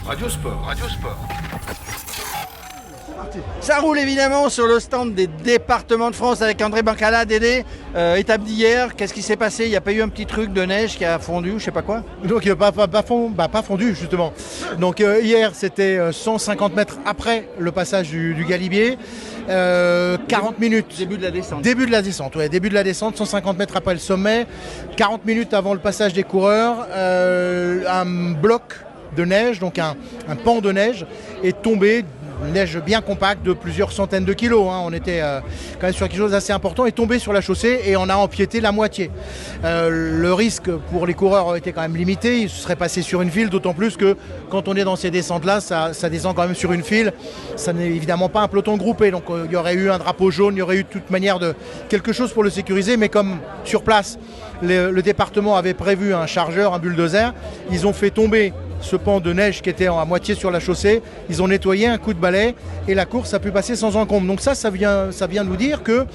Radio Sport. Radio Sport. Ça roule évidemment sur le stand des départements de France avec André Bancala, Dédé. Étape d'hier, qu'est-ce qui s'est passé? Il n'y a pas eu un petit truc de neige qui a fondu, je sais pas quoi? Donc pas fondu justement. Donc hier c'était 150 mètres après le passage du Galibier. 40 minutes. Début de la descente. Début de la descente, ouais, début de la descente, 150 mètres après le sommet. 40 minutes avant le passage des coureurs, un bloc de neige, donc un pan de neige est tombé. Une neige bien compacte de plusieurs centaines de kilos, hein. On était quand même sur quelque chose d'assez important, est tombé sur la chaussée et on a empiété la moitié. Le risque pour les coureurs était quand même limité, ils se seraient passés sur une file, d'autant plus que quand on est dans ces descentes-là, ça descend quand même sur une file. Ça n'est évidemment pas un peloton groupé, donc il y aurait eu un drapeau jaune, il y aurait eu de toute manière quelque chose pour le sécuriser, mais comme sur place, le département avait prévu un chargeur, un bulldozer, ils ont fait tomber ce pan de neige qui était à moitié sur la chaussée, ils ont nettoyé un coup de balai et la course a pu passer sans encombre. Donc ça vient nous dire que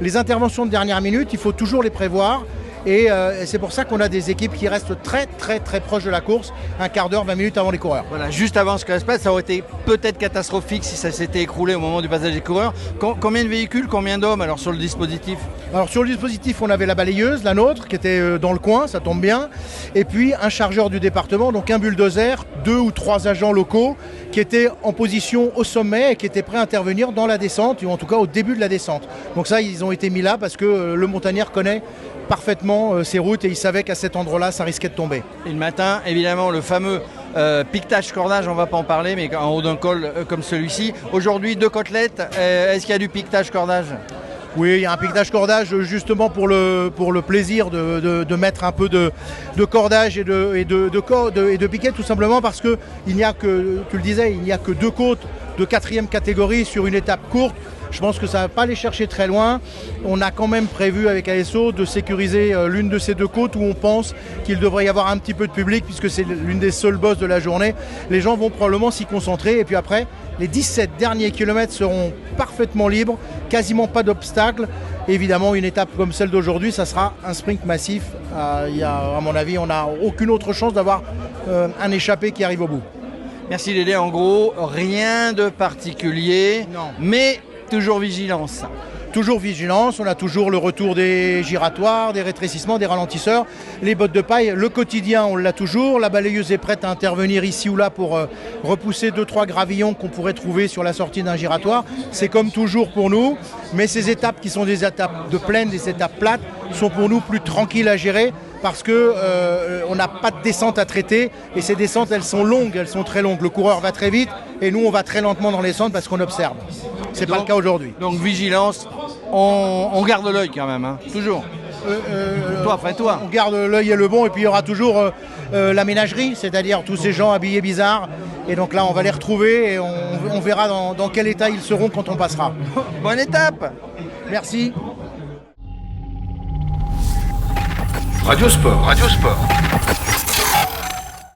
les interventions de dernière minute, il faut toujours les prévoir. Et c'est pour ça qu'on a des équipes qui restent très très très proches de la course, un quart d'heure, 20 minutes avant les coureurs. Voilà, juste avant ce que ça se passe, ça aurait été peut-être catastrophique si ça s'était écroulé au moment du passage des coureurs. Combien de véhicules, combien d'hommes alors sur le dispositif? Alors sur le dispositif, on avait la balayeuse, la nôtre, qui était dans le coin, ça tombe bien. Et puis un chargeur du département, donc un bulldozer, 2 ou 3 agents locaux qui étaient en position au sommet et qui étaient prêts à intervenir dans la descente, ou en tout cas au début de la descente. Donc ça, ils ont été mis là parce que le montagnard connaît parfaitement ces routes et il savait qu'à cet endroit-là, ça risquait de tomber. Et le matin, évidemment, le fameux piquetage-cordage, on ne va pas en parler, mais en haut d'un col comme celui-ci. Aujourd'hui, 2 côtelettes, est-ce qu'il y a du piquetage-cordage? Oui, il y a un piquetage-cordage justement pour le plaisir de mettre un peu de cordage et de piquet, tout simplement parce qu'il n'y a que, tu le disais, il n'y a que 2 côtes de 4e catégorie sur une étape courte. Je pense que ça ne va pas les chercher très loin. On a quand même prévu avec ASO de sécuriser l'une de ces 2 côtes où on pense qu'il devrait y avoir un petit peu de public puisque c'est l'une des seules bosses de la journée. Les gens vont probablement s'y concentrer et puis après, les 17 derniers kilomètres seront parfaitement libres, quasiment pas d'obstacles. Évidemment, une étape comme celle d'aujourd'hui, ça sera un sprint massif. À mon avis, on n'a aucune autre chance d'avoir un échappé qui arrive au bout. Merci Dédé, en gros, rien de particulier, non. Mais toujours vigilance. Toujours vigilance, on a toujours le retour des giratoires, des rétrécissements, des ralentisseurs, les bottes de paille, le quotidien on l'a toujours, la balayeuse est prête à intervenir ici ou là pour repousser 2-3 gravillons qu'on pourrait trouver sur la sortie d'un giratoire. C'est comme toujours pour nous, mais ces étapes qui sont des étapes de plaine, des étapes plates, sont pour nous plus tranquilles à gérer parce qu'on n'a pas de descente à traiter et ces descentes elles sont longues, elles sont très longues. Le coureur va très vite et nous on va très lentement dans les descentes parce qu'on observe. C'est pas le cas aujourd'hui. Donc vigilance, on garde l'œil quand même, hein, toujours. Toi. On garde l'œil et le bon et puis il y aura toujours la ménagerie, c'est-à-dire tous ces gens habillés bizarres. Et donc là on va les retrouver et on verra dans quel état ils seront quand on passera. Bonne étape. Merci. Radio Sport. Radio Sport.